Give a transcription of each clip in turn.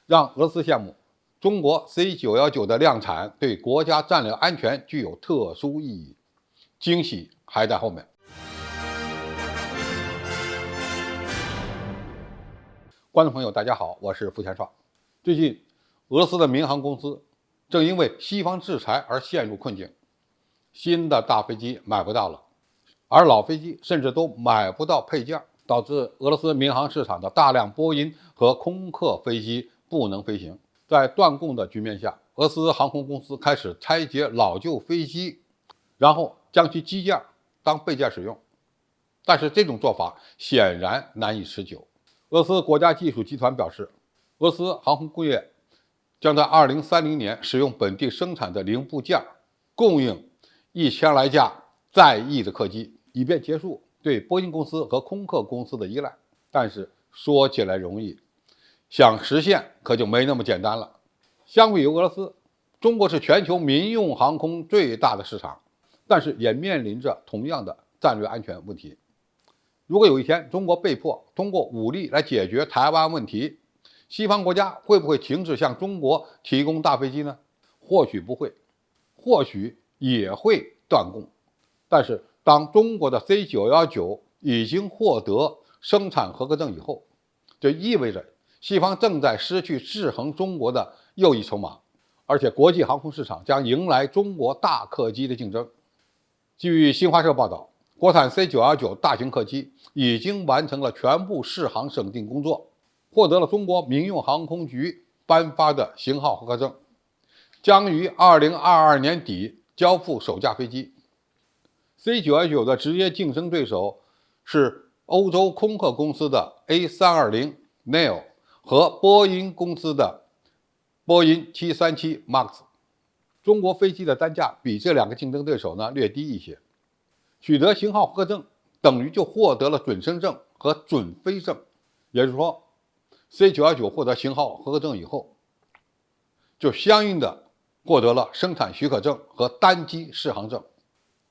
让俄罗斯羡慕。中国 C919的量产对国家战略安全具有特殊意义，惊喜还在后面。观众朋友，大家好，我是付全爽。最近，俄罗斯的民航公司正因为西方制裁而陷入困境，新的大飞机买不到了，而老飞机甚至都买不到配件，导致俄罗斯民航市场的大量波音和空客飞机不能飞行。在断供的局面下，俄罗斯航空公司开始拆解老旧飞机，然后将其机件当备件使用。但是这种做法显然难以持久。俄罗斯国家技术集团表示，俄罗斯航空工业将在2030年使用本地生产的零部件供应1000来架在役的客机，以便结束对波音公司和空客公司的依赖。但是说起来容易，想实现可就没那么简单了。相比于俄罗斯，中国是全球民用航空最大的市场，但是也面临着同样的战略安全问题。如果有一天中国被迫通过武力来解决台湾问题，西方国家会不会停止向中国提供大飞机呢？或许不会，或许也会断供。但是当中国的 C919 已经获得生产合格证以后，这意味着西方正在失去制衡中国的又一筹码，而且国际航空市场将迎来中国大客机的竞争。据新华社报道，国产 C919 大型客机已经完成了全部试航审定工作，获得了中国民用航空局颁发的型号合格证，将于2022年底交付首架飞机。C919 的直接竞争对手是欧洲空客公司的 A320neo 和波音公司的波音737 MAX。 中国飞机的单价比这两个竞争对手略低一些，取得型号合格证等于就获得了准生证和准飞证。也就是说， C919 获得型号合格证以后，就相应的获得了生产许可证和单机适航证。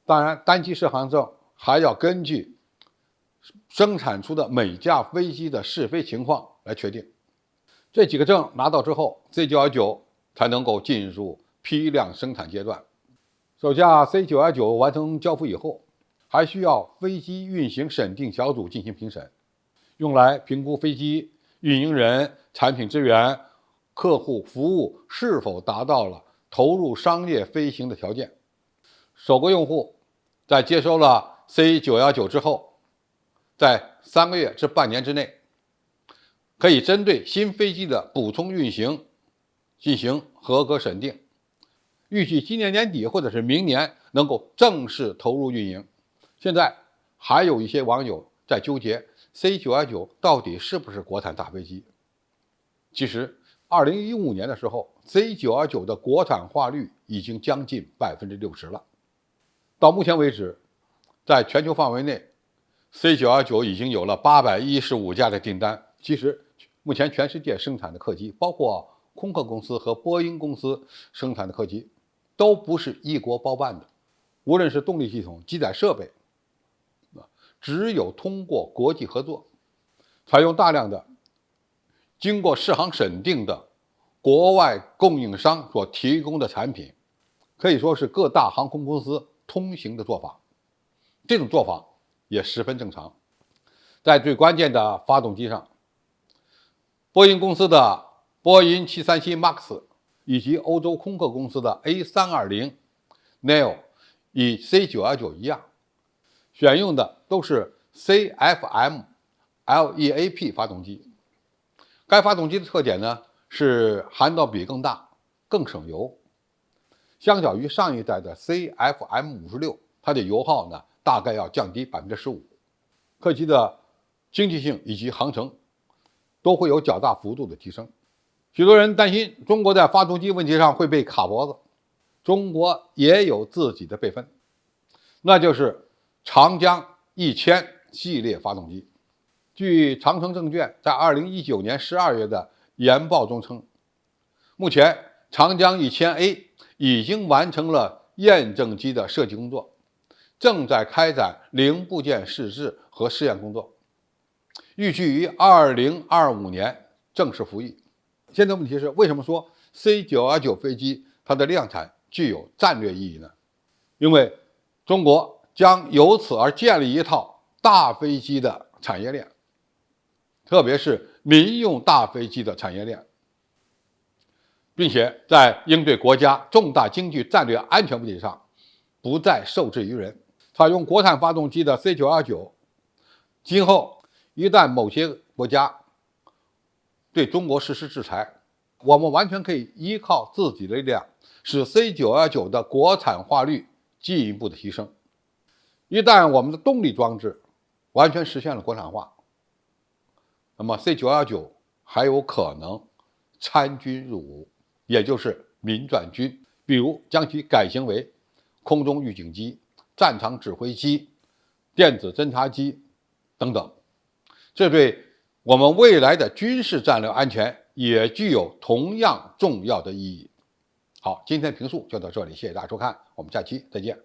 当然，单机适航证还要根据生产出的每架飞机的试飞情况来确定。这几个证拿到之后， C919 才能够进入批量生产阶段。首架 C919 完成交付以后，还需要飞机运行审定小组进行评审，用来评估飞机运营人、产品支援、客户服务是否达到了投入商业飞行的条件。首个用户在接收了 C919 之后，在3个月至半年之内，可以针对新飞机的补充运行进行合格审定，预计今年年底或者是明年能够正式投入运营。现在还有一些网友在纠结 C919 到底是不是国产大飞机。其实2015年的时候， C919 的国产化率已经将近60%了。到目前为止，在全球范围内， C919 已经有了815架的订单。其实目前全世界生产的客机，包括空客公司和波音公司生产的客机，都不是一国包办的。无论是动力系统、机载设备，只有通过国际合作，采用大量的经过适航审定的国外供应商所提供的产品，可以说是各大航空公司通行的做法。这种做法也十分正常。在最关键的发动机上，波音公司的波音737 MAX 以及欧洲空客公司的 A320neo 与 C919 一样，选用的都是 CFM LEAP 发动机。该发动机的特点是涵导比更大，更省油。相较于上一代的 CFM56， 它的油耗大概要降低 15%。 客机的经济性以及航程都会有较大幅度的提升。许多人担心中国在发动机问题上会被卡脖子，中国也有自己的备份，那就是长江1000系列发动机。据长城证券在2019年12月的研报中称，目前长江1000A 已经完成了验证机的设计工作，正在开展零部件试制和试验工作，预计于2025年正式服役。现在问题是，为什么说 C919 飞机它的量产具有战略意义呢？因为中国将由此而建立一套大飞机的产业链，特别是民用大飞机的产业链，并且在应对国家重大经济战略安全问题上不再受制于人。采用国产发动机的 C919， 今后一旦某些国家对中国实施制裁，我们完全可以依靠自己的力量，使 C919 的国产化率进一步的提升。一旦我们的动力装置完全实现了国产化，那么 C919 还有可能参军入伍，也就是民转军，比如将其改型为空中预警机、战场指挥机、电子侦察机等等。这对我们未来的军事战略安全也具有同样重要的意义。好，今天评述就到这里，谢谢大家收看，我们下期再见。